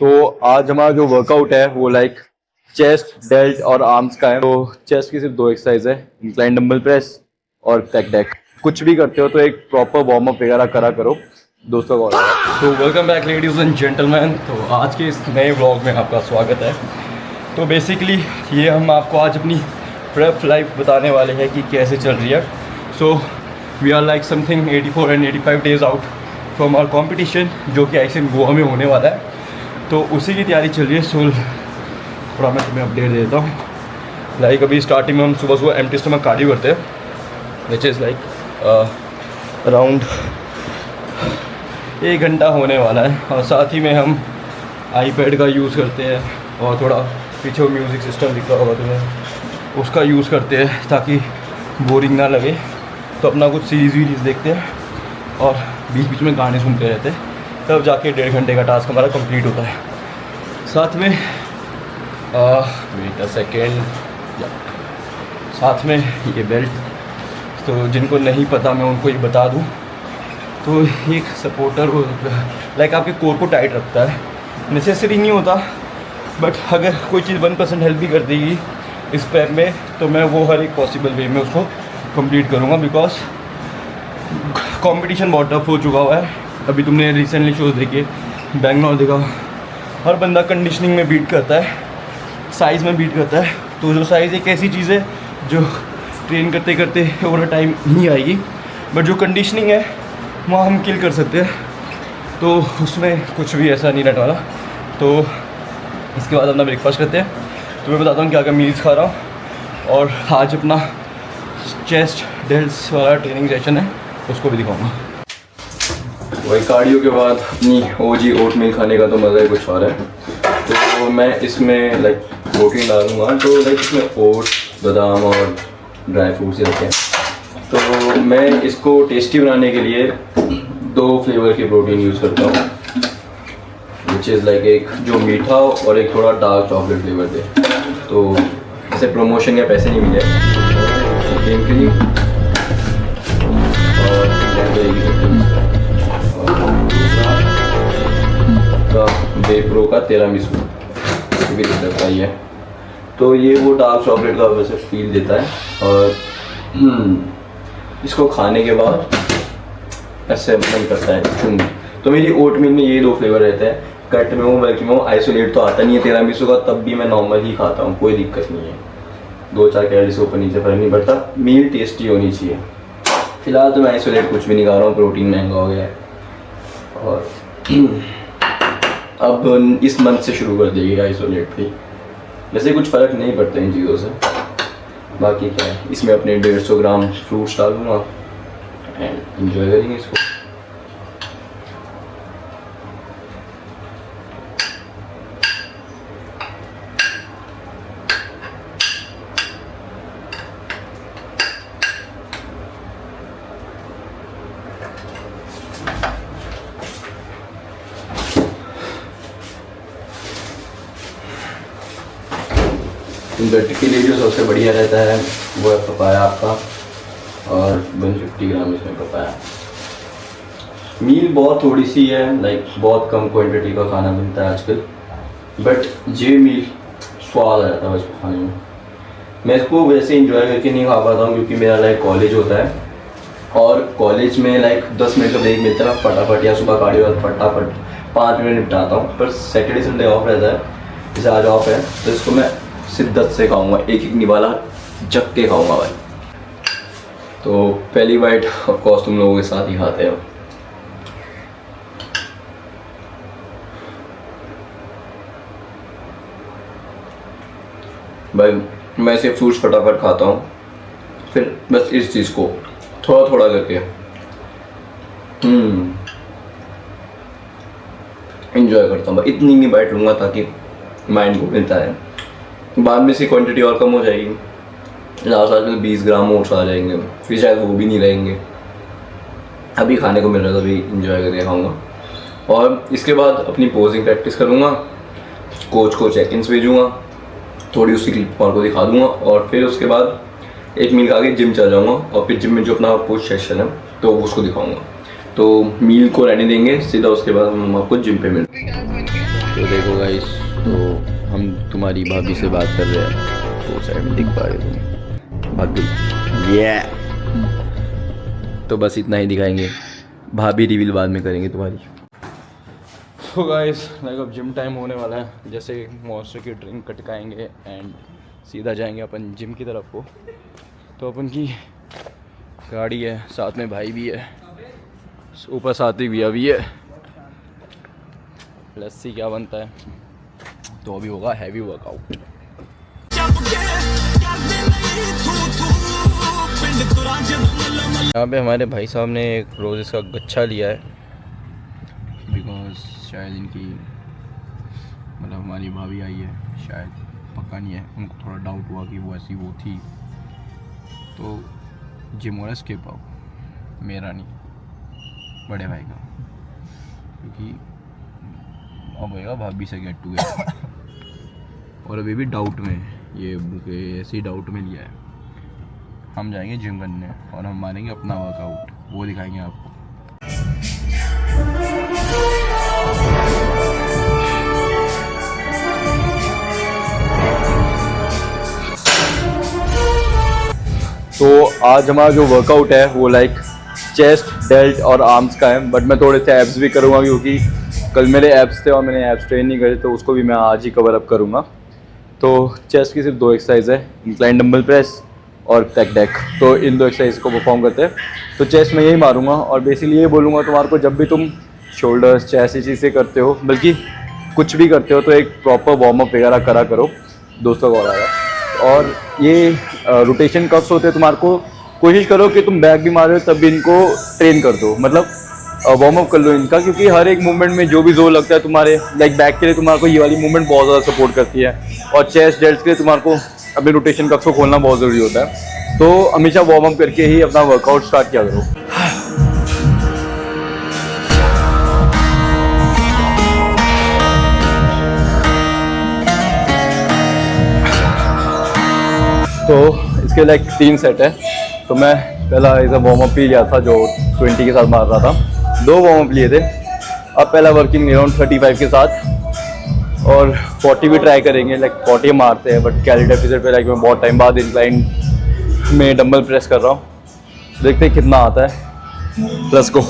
तो आज हमारा जो वर्कआउट है वो लाइक चेस्ट, डेल्ट और आर्म्स का है। तो चेस्ट की सिर्फ 2 एक्सरसाइज है, इंक्लाइन डंबल प्रेस और पैक डेक। कुछ भी करते हो तो एक प्रॉपर वार्म अप वगैरह करा करो दोस्तों को। तो welcome back ladies and gentleman. तो आज के इस नए व्लॉग में आपका स्वागत है। तो बेसिकली ये हम आपको आज अपनी प्रेप लाइफ बताने वाले हैं कि कैसे चल रही है। So we are like something 84 and 85 days out from our competition, जो कि आईसीएन गोवा में होने वाला है। तो उसी की तैयारी चल रही है। सो थोड़ा मैं तुम्हें अपडेट देता हूँ। लाइक अभी स्टार्टिंग में हम सुबह सुबह एम्प्टी स्टमक कार्डियो करते हैं, विच इज़ लाइक अराउंड 1 घंटा होने वाला है। और साथ ही में हम आईपैड का यूज़ करते हैं और थोड़ा पीछे म्यूज़िक सिस्टम दिख रहा होगा तुम्हें, उसका यूज़ करते हैं ताकि बोरिंग ना लगे। तो अपना कुछ सीरीज़ वीरीज़ देखते हैं और बीच बीच में गाने सुनते रहते हैं, तब जाके 1.5 घंटे का टास्क हमारा कंप्लीट होता है। साथ में वेट अ सेकेंड, साथ में ये बेल्ट, तो जिनको नहीं पता मैं उनको ये बता दूँ। तो एक सपोर्टर लाइक आपके कोर को टाइट रखता है, नेसेसरी नहीं होता, बट अगर कोई चीज़ 1% हेल्प भी कर देगी इस पैप में तो मैं वो हर एक पॉसिबल वे में उसको कंप्लीट करूँगा। बिकॉज कंपटीशन बहुत टफ हो चुका हुआ है। अभी तुमने रिसेंटली शोज देखे, बैंगलोर देखा, हर बंदा कंडीशनिंग में बीट करता है, साइज़ में बीट करता है। तो जो साइज़ एक ऐसी चीज़ है जो ट्रेन करते करते ओवर टाइम नहीं आएगी, बट जो कंडीशनिंग है वहाँ हम किल कर सकते हैं। तो उसमें कुछ भी ऐसा नहीं रहने वाला। तो इसके बाद अपना ब्रेकफास्ट करते हैं। तो मैं बताता हूँ क्या क्या मील्स खा रहा हूँ, और आज अपना चेस्ट डेल्स वाला ट्रेनिंग सेशन है, उसको भी दिखाऊंगा। वही कार्डियो के बाद अपनी ओजी ओट मिल खाने का तो मज़ा ही कुछ और है। तो मैं इसमें लाइक प्रोटीन डालूँगा, तो लाइक इसमें ओट्स, बादाम और ड्राई फ्रूट्स ही रखे हैं। तो मैं इसको टेस्टी बनाने के लिए 2 फ्लेवर के प्रोटीन यूज़ करता हूँ, विच इज़ लाइक एक जो मीठा और एक थोड़ा डार्क चॉकलेट फ्लेवर दे। तो इसे प्रमोशन या पैसे नहीं मिले, गेम के लिए। और दूसरा बेप्रो का तिरामिसू भी दिखता ही है। तो ये वो डार्क चॉकलेट का वैसे फील देता है। और इसको खाने के बाद ऐसे मन करता है चूम। तो मेरी ओट मिल में ये 2 फ्लेवर रहते हैं, कट में हो, बल्कि में हो। आइसोलेट तो आता नहीं है तिरामिसू का, तब भी मैं नॉर्मल ही खाता हूँ, कोई दिक्कत नहीं है। 2-4 कैलोरी से ऊपर नीचे फर्क नहीं पड़ता, मील टेस्टी होनी चाहिए। फिलहाल तो मैं आइसोलेट कुछ भी नहीं खा रहा हूँ, प्रोटीन महंगा हो गया है। और अब इस मंथ से शुरू कर देगी आइसोलेट भी। वैसे कुछ फ़र्क नहीं पड़ता इन चीज़ों से। बाकी क्या है, इसमें अपने 150 ग्राम फ्रूट्स डालूँगा एंड इन्जॉय करेंगे इसको। गट के लिए जो सबसे बढ़िया रहता है वो है पपाया आपका, और 150 ग्राम इसमें पपाया। मील बहुत थोड़ी सी है, लाइक बहुत कम क्वांटिटी का खाना मिलता है आजकल, बट ये मील स्वाद आ जाता है इसको खाने में। मैं इसको वैसे इंजॉय करके नहीं खा पाता हूँ, क्योंकि मेरा लाइक कॉलेज होता है, और कॉलेज में लाइक 10 मिनट का ब्रेक मिलता है, फटाफट या सुबह कार्डियो फटाफट 5 मिनट निपटाता हूँ। पर सैटरडे संडे ऑफ रहता है, जैसे आज ऑफ है, तो इसको मैं शिद्दत से खाऊंगा, एक निवाला जग के खाऊंगा भाई। तो पहली बाइट ऑफ कोर्स तुम लोगों के साथ ही खाते हो। भाई मैं इसे फ्रूट्स फटाफट खाता हूँ, फिर बस इस चीज़ को थोड़ा थोड़ा करके इंजॉय करता हूँ। इतनी नहीं बाइट लूँगा ताकि माइंड को मिलता है, बाद में से क्वांटिटी और कम हो जाएगी। लास्ट में 20 ग्राम ओट्स आ जाएंगे, फिर शायद वो भी नहीं रहेंगे। अभी खाने को मिल रहा है, तभी इंजॉय करके खाऊंगा। और इसके बाद अपनी पोजिंग प्रैक्टिस करूँगा, कोच को चेक इन्स भेजूँगा, थोड़ी उसकी क्लिप और को दिखा दूँगा, और फिर उसके बाद 1 मील खा के जिम चल जाऊँगा। और फिर जिम में जो अपना पोस्ट सेशन है तो उसको दिखाऊँगा। तो मील को रहने देंगे, सीधा उसके बाद हम आपको जिम पे मिलेंगे। तो देखो गाइस, तो हम तुम्हारी भाभी से बात कर रहे हैं, तो साइड में दिख पा रहे हो तुम भाभी, ये तो बस इतना ही दिखाएंगे, भाभी रिवील बाद में करेंगे तुम्हारी। तो गाइस लाइक अब जिम टाइम होने वाला है, जैसे मॉन्स्टर की ड्रिंक कटकाएंगे एंड सीधा जाएंगे अपन जिम की तरफ को। तो अपन की गाड़ी है, साथ में भाई भी है, ऊपर साथ ही भैया भी है। लस्सी क्या बनता है, तो अभी होगा हैवी वर्कआउट। यहाँ पे हमारे भाई साहब ने एक रोज़ का गच्छा लिया है, बिकॉज शायद इनकी मतलब हमारी भाभी आई है, शायद पक्का नहीं है, उनको थोड़ा डाउट हुआ कि वो ऐसी वो थी, तो जिम वाला स्किप आओ, मेरा नहीं बड़े भाई का, क्योंकि अब होएगा भाभी से गेट टुगेदर। और अभी भी डाउट में, ये ऐसे ही डाउट में लिया है। हम जाएंगे जिम करने और हम मारेंगे अपना वर्कआउट, वो दिखाएंगे आपको। तो आज हमारा जो वर्कआउट है वो लाइक चेस्ट, डेल्ट और आर्म्स का है, बट मैं थोड़े से एब्स भी करूँगा, क्योंकि कल मेरे एब्स थे और मैंने एब्स ट्रेन नहीं करे, तो उसको भी मैं आज ही कवर अप करूँगा। तो चेस्ट की सिर्फ 2 एक्सरसाइज है, इंक्लाइन डंबल प्रेस और पेक डेक, तो इन 2 एक्सरसाइज को परफॉर्म करते हैं। तो चेस्ट में यही मारूंगा और बेसिकली ये बोलूँगा तुम्हारे को, जब भी तुम शोल्डर्स चेस्ट इसी से करते हो, बल्कि कुछ भी करते हो, तो एक प्रॉपर वार्म अप वगैरह करा करो, दोस्तों को आया। और ये रोटेशन कफ्स होते हैं, तुम्हारे को कोशिश करो कि तुम बैक भी मारो तब भी इनको ट्रेन कर दो, मतलब वार्म अप कर लो इनका, क्योंकि हर एक मूवमेंट में जो भी जोर लगता है तुम्हारे लाइक बैक के लिए, तुम्हारे को ये वाली मूवमेंट बहुत ज़्यादा सपोर्ट करती है, और चेस्ट डेल्ट के लिए तुम्हारे को अपने रोटेशन कफ्स को खोलना बहुत ज़रूरी होता है। तो हमेशा वार्म अप करके ही अपना वर्कआउट स्टार्ट किया करो। तो इसके लाइक 3 सेट है, तो मैं पहला ऐसा वार्म अप ही लिया था जो 20 के साथ मार रहा था, 2 वार्म अप लिए थे। अब पहला वर्किंग अराउंड 35 के साथ, और 40 भी ट्राई करेंगे, लाइक 40 मारते हैं, बट कैलोरी डेफिसिट पे लाइक मैं बहुत टाइम बाद इंक्लाइन में डंबल प्रेस कर रहा हूँ, देखते हैं कितना आता है। प्लस को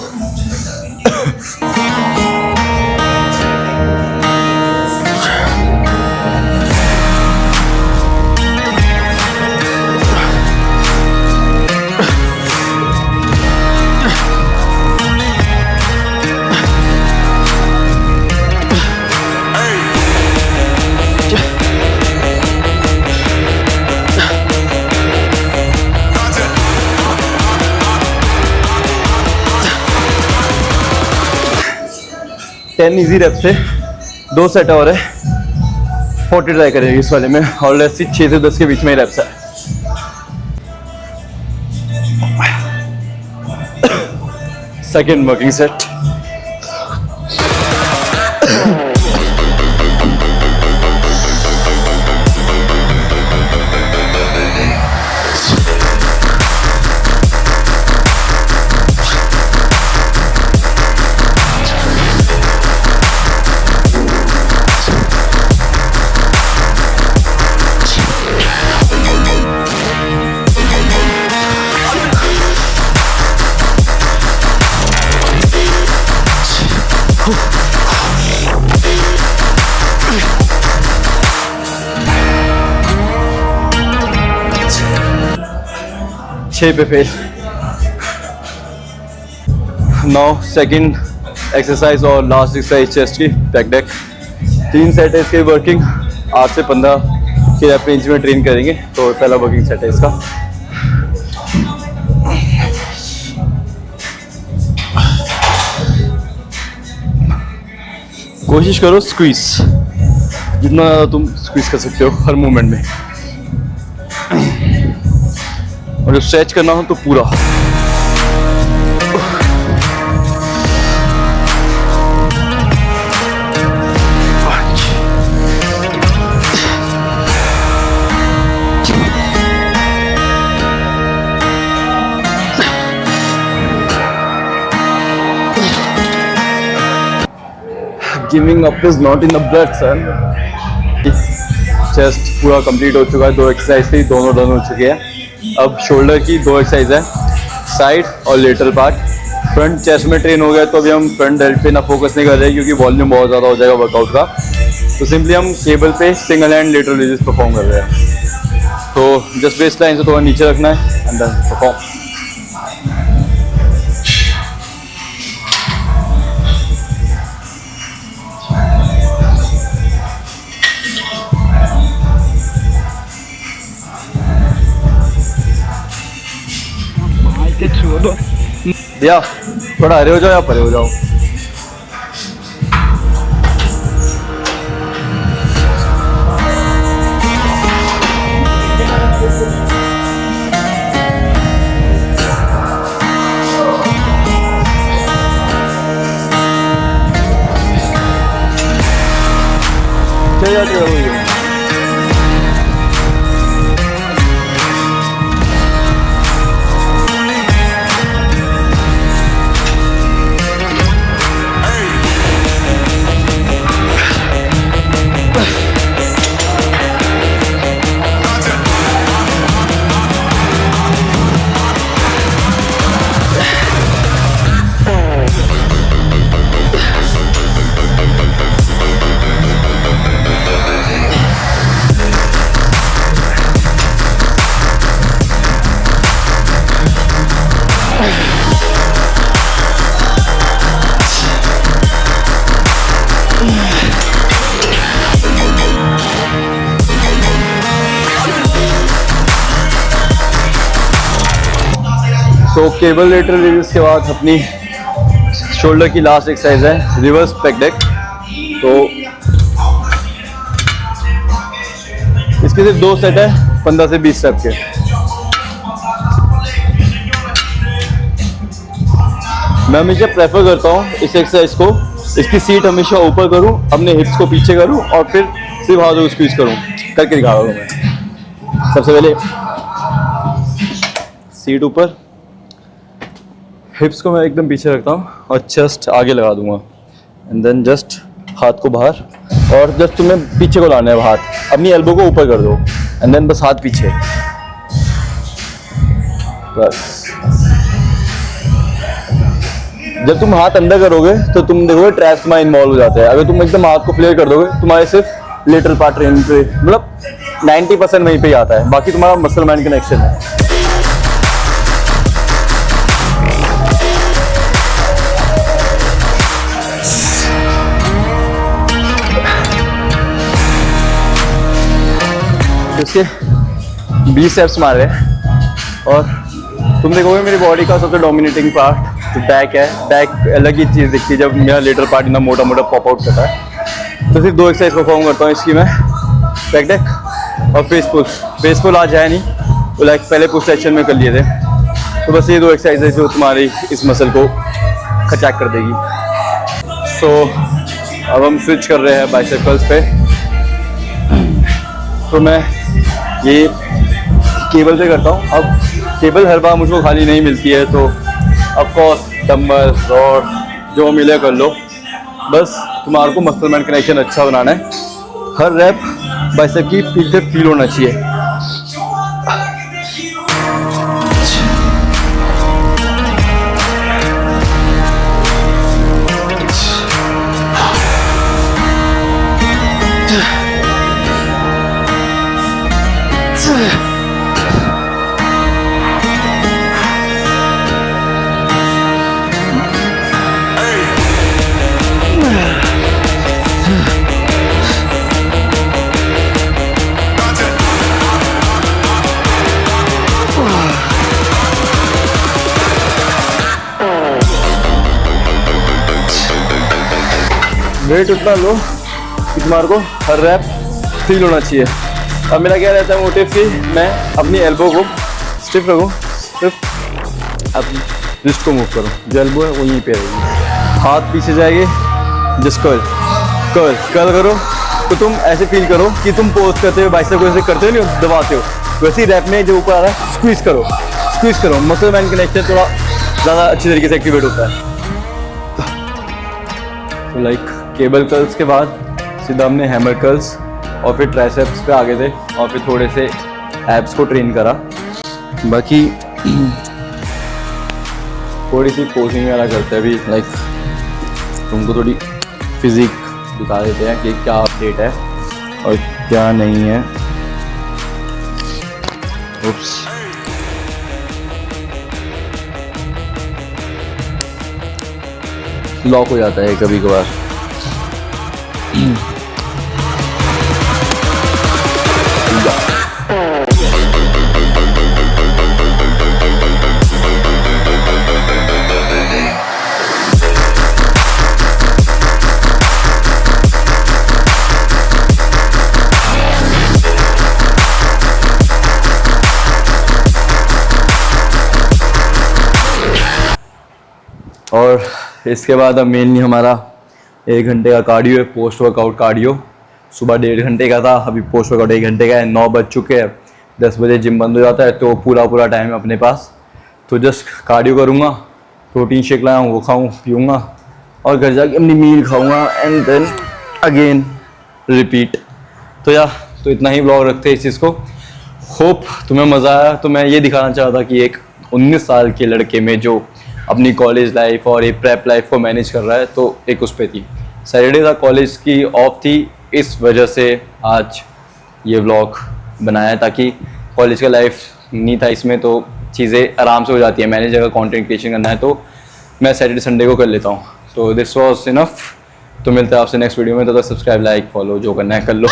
टेन ईजी रेप से 2 सेट और है, 40 ट्राई करेंगे इस वाले में, और ऐसी 6 से 10 के बीच में ही रेप्स है। Second working set. पे फेल। नाउ सेकंड एक्सरसाइज और लास्ट एक्सरसाइज चेस्ट की, बैक डेक। 3 सेट है इसके वर्किंग, 8 से 15 के रेप रेंज में ट्रेन करेंगे। तो पहला वर्किंग सेट है इसका। कोशिश करो स्क्वीज, जितना ज़्यादा तुम स्क्वीज कर सकते हो हर मूवमेंट में, और जब स्ट्रेच करना हो तो पूरा। Giving up is not in the blood son. Chest पूरा कंप्लीट हो चुका है, 2 एक्सरसाइज थी, दोनों डन हो चुके हैं। अब शोल्डर की 2 एक्सरसाइज है, साइड और लेटरल पार्ट। फ्रंट चेस्ट में ट्रेन हो गया तो अभी हम फ्रंट डेल्ट पे ना फोकस नहीं कर रहे क्योंकि वॉल्यूम बहुत ज़्यादा हो जाएगा वर्कआउट का। तो सिंपली हम केबल पे single hand lateral raises perform कर रहे हैं। तो जस्ट बेस लाइन से थोड़ा नीचे रखना है एंड देन परफॉर्म। भैया थोड़ा हरे हो जाओ या परे हो जाओ। चल जाते हो। तो केबल लेटरल रेजेस के बाद अपनी शोल्डर की लास्ट एक्सरसाइज है रिवर्स पेग डेक। तो इसके सिर्फ 2 सेट है 15 से 20 स्टेप के। मैं हमेशा प्रेफर करता हूँ इस एक्सरसाइज को, इसकी सीट हमेशा ऊपर करूँ, अपने हिप्स को पीछे करूँ और फिर सिर्फ हाथों को स्क्वीज करूँ। करके दिखा रहा हूँ मैं। सबसे पहले सीट ऊपर, हिप्स को मैं एकदम पीछे रखता हूँ और चेस्ट आगे लगा दूंगा एंड देन जस्ट हाथ को बाहर और जस्ट तुम्हें पीछे को लाना है हाथ, अपनी एल्बो को ऊपर कर दो एंड देन बस हाथ पीछे, बस। जब तुम हाथ अंदर करोगे तो तुम देखोगे ट्रैप्स में इन्वॉल्व हो जाते हैं। अगर तुम एकदम हाथ को फ्लेयर कर दोगे तुम्हारे सिर्फ लेटरल पार्ट ट्रेनिंग पे मतलब 90% वहीं पे ही आता है, बाकी तुम्हारा मसल माइंड कनेक्शन है। इसके 20 स्टेप्स मार रहे हैं और तुम देखोगे मेरी बॉडी का सबसे डोमिनेटिंग पार्ट तो बैक है। बैक अलग ही चीज़ दिखती है जब मेरा लेटर पार्ट इतना मोटा मोटा पॉप आउट करता है। तो सिर्फ 2 एक्सरसाइज परफॉर्म करता हूँ इसकी मैं, बैक डेक और फेस पुल। फेस पुल आज है नहीं, वो लाइक पहले पुश सेक्शन में कर लिए थे। तो बस ये 2 एक्सरसाइज है जो तुम्हारी इस मसल को खचाक कर देगी। सो अब हम स्विच कर रहे हैं बाइसेप्स पे। तो मैं ये केबल से करता हूँ। अब केबल हर बार मुझको खाली नहीं मिलती है तो ऑफकोर्स डम्बल रॉड जो मिले कर लो, बस तुम्हारे को मसल मैन कनेक्शन अच्छा बनाना है। हर रैप बाइसेप की पीठ पे फील होना चाहिए। वेट उतना लो कि तुम्हारे को हर रैप फील होना चाहिए। अब मेरा क्या रहता है मोटिव कि मैं अपनी एल्बो को स्टिफ रखूँ, सिर्फ अपनी रिस्ट को मूव करूँ, जो एल्बो है वो यहीं पे रहेगी, हाथ पीछे जाएंगे। जस्ट कर्ल कर्ल कर्ल करो तो तुम ऐसे फील करो कि तुम पोज करते हो, बाइसेप को ऐसे करते हो नहीं दबाते हो, वैसे ही रैप में जो ऊपर आ रहा है स्क्वीज करो, मसल मैन कनेक्शन थोड़ा ज़्यादा अच्छी तरीके से एक्टिवेट होता है। तो लाइक केबल कर्ल्स के बाद सीधा हमने हैमर कर्ल्स और फिर ट्राइसेप्स पे आ गए थे और फिर थोड़े से एब्स को ट्रेन करा। बाकी थोड़ी सी पोजिंग वगैरह करते हैं अभी, लाइक तुमको थोड़ी फिजिक दिखा देते हैं कि क्या अपडेट है और क्या नहीं है। उप्स, लॉक हो जाता है कभी कभार। और इसके बाद अब मेनली हमारा 1 घंटे का कार्डियो है, पोस्ट वर्कआउट कार्डियो। सुबह 1.5 घंटे का था, अभी पोस्ट वर्कआउट 1 घंटे का है। 9 बज चुके हैं, 10 बजे जिम बंद हो जाता है, तो पूरा टाइम है अपने पास। तो जस्ट कार्डियो करूँगा, प्रोटीन शेक लाया हूँ वो खाऊँ पीऊँगा और घर जाके अपनी मील खाऊँगा एंड देन अगेन रिपीट। तो इतना ही ब्लॉग रखते हैं इस चीज़ को। होप तुम्हें मज़ा आया। तो मैं ये दिखाना चाहता था कि एक 19 साल के लड़के में जो अपनी कॉलेज लाइफ और एक प्रेप लाइफ को मैनेज कर रहा है, तो एक उस पे थी। सैटरडे था, कॉलेज की ऑफ थी, इस वजह से आज ये व्लॉग बनाया ताकि कॉलेज का लाइफ नहीं था इसमें, तो चीज़ें आराम से हो जाती है मैनेज। अगर कंटेंट क्रिएशन करना है तो मैं सैटरडे संडे को कर लेता हूँ। तो दिस वॉज इनफ। तो मिलते हैं आपसे नेक्स्ट वीडियो में। तो सब्सक्राइब, लाइक, फॉलो जो करना है कर लो।